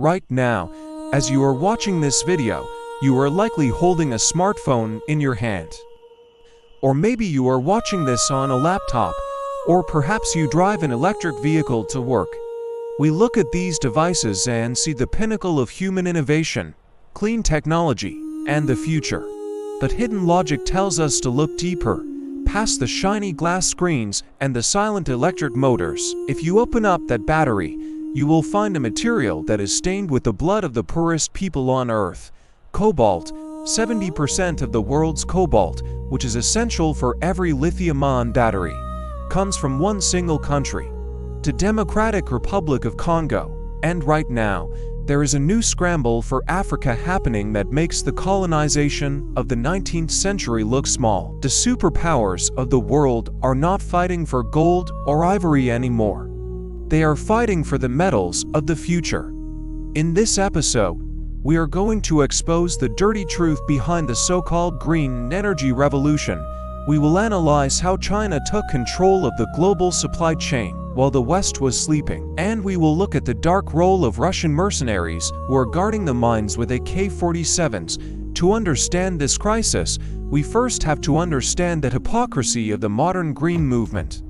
Right now, as you are watching this video, you are likely holding a smartphone in your hand. Or maybe you are watching this on a laptop, or perhaps you drive an electric vehicle to work. We look at these devices and see the pinnacle of human innovation, clean technology, and the future. But hidden logic tells us to look deeper, past the shiny glass screens and the silent electric motors. If you open up that battery, you will find a material that is stained with the blood of the poorest people on Earth. Cobalt. 70% of the world's cobalt, which is essential for every lithium-ion battery, comes from one single country, the Democratic Republic of Congo. And right now, there is a new scramble for Africa happening that makes the colonization of the 19th century look small. The superpowers of the world are not fighting for gold or ivory anymore. They are fighting for the metals of the future. In this episode, we are going to expose the dirty truth behind the so-called green energy revolution. We will analyze how China took control of the global supply chain while the West was sleeping. And we will look at the dark role of Russian mercenaries who are guarding the mines with AK-47s. To understand this crisis, we first have to understand the hypocrisy of the modern green movement.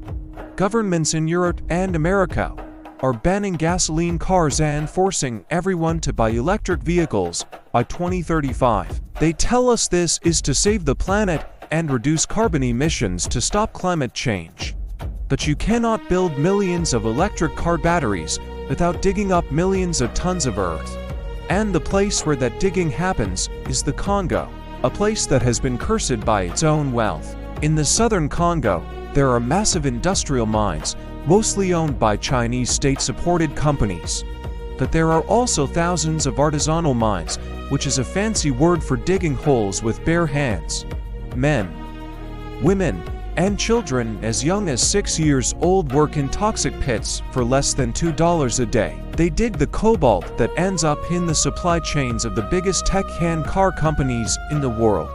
Governments in Europe and America are banning gasoline cars and forcing everyone to buy electric vehicles by 2035. They tell us this is to save the planet and reduce carbon emissions to stop climate change. But you cannot build millions of electric car batteries without digging up millions of tons of earth. And the place where that digging happens is the Congo, a place that has been cursed by its own wealth. In the southern Congo, there are massive industrial mines, mostly owned by Chinese state-supported companies. But there are also thousands of artisanal mines, which is a fancy word for digging holes with bare hands. Men, women, and children as young as 6 years old work in toxic pits for less than $2 a day. They dig the cobalt that ends up in the supply chains of the biggest tech and car companies in the world.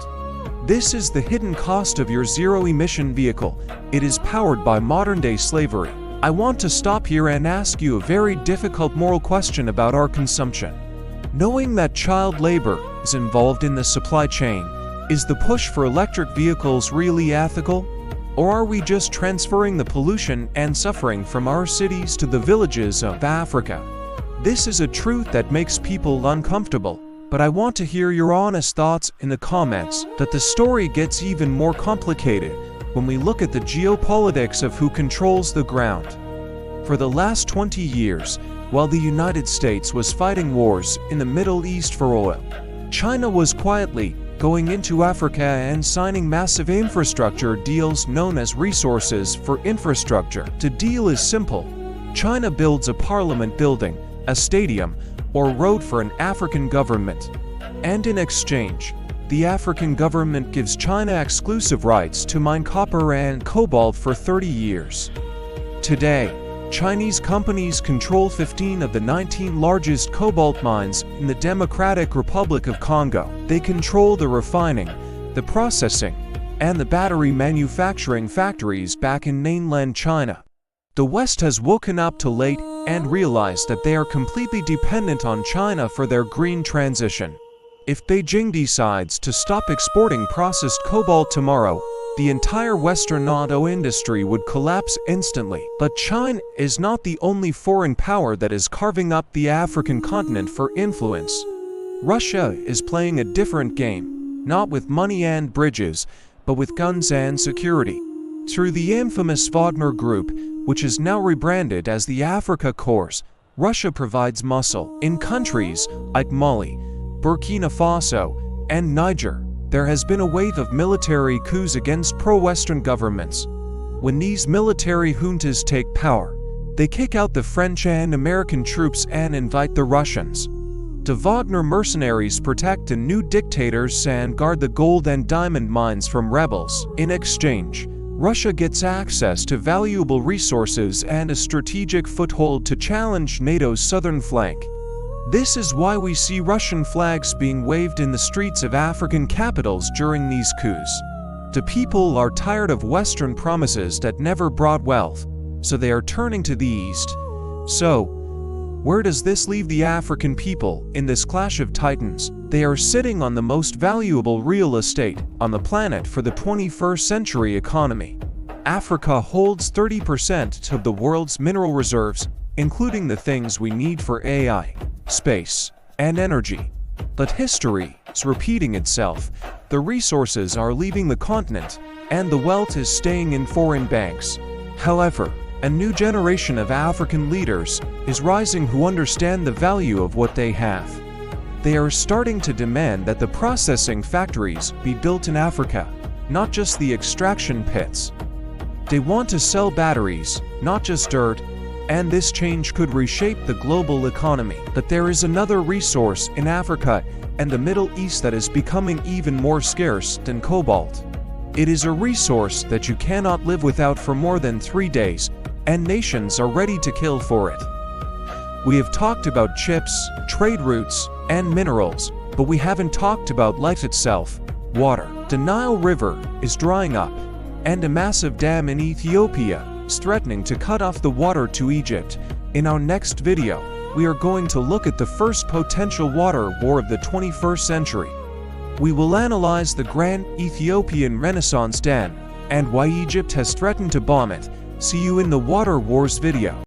This is the hidden cost of your zero-emission vehicle. It is powered by modern-day slavery. I want to stop here and ask you a very difficult moral question about our consumption. Knowing that child labor is involved in the supply chain, is the push for electric vehicles really ethical? Or are we just transferring the pollution and suffering from our cities to the villages of Africa? This is a truth that makes people uncomfortable. But I want to hear your honest thoughts in the comments. That the story gets even more complicated when we look at the geopolitics of who controls the ground. For the last 20 years, while the United States was fighting wars in the Middle East for oil, China was quietly going into Africa and signing massive infrastructure deals known as resources for infrastructure. The deal is simple. China builds a parliament building, a stadium, or road for an African government. And in exchange, the African government gives China exclusive rights to mine copper and cobalt for 30 years. Today, Chinese companies control 15 of the 19 largest cobalt mines in the Democratic Republic of Congo. They control the refining, the processing, and the battery manufacturing factories back in mainland China. The West has woken up too late and realized that they are completely dependent on China for their green transition. If Beijing decides to stop exporting processed cobalt tomorrow, the entire Western auto industry would collapse instantly. But China is not the only foreign power that is carving up the African continent for influence. Russia is playing a different game, not with money and bridges, but with guns and security. Through the infamous Wagner Group, which is now rebranded as the Africa Corps, Russia provides muscle. In countries like Mali, Burkina Faso, and Niger, there has been a wave of military coups against pro-Western governments. When these military juntas take power, they kick out the French and American troops and invite the Russians. The Wagner mercenaries protect the new dictators and guard the gold and diamond mines from rebels. In exchange, Russia gets access to valuable resources and a strategic foothold to challenge NATO's southern flank. This is why we see Russian flags being waved in the streets of African capitals during these coups. The people are tired of Western promises that never brought wealth, so they are turning to the East. So, Where does this leave the African people in this clash of titans? They are sitting on the most valuable real estate on the planet for the 21st century economy. Africa holds 30% of the world's mineral reserves, including the things we need for AI, space, and energy. But history is repeating itself. The resources are leaving the continent, and the wealth is staying in foreign banks. However, a new generation of African leaders is rising who understand the value of what they have. They are starting to demand that the processing factories be built in Africa, not just the extraction pits. They want to sell batteries, not just dirt, and this change could reshape the global economy. But there is another resource in Africa and the Middle East that is becoming even more scarce than cobalt. It is a resource that you cannot live without for more than 3 days, and nations are ready to kill for it. We have talked about chips, trade routes, and minerals, but we haven't talked about life itself, water. The Nile River is drying up, and a massive dam in Ethiopia is threatening to cut off the water to Egypt. In our next video, we are going to look at the first potential water war of the 21st century. We will analyze the Grand Ethiopian Renaissance Dam and why Egypt has threatened to bomb it. See you in the Water Wars video.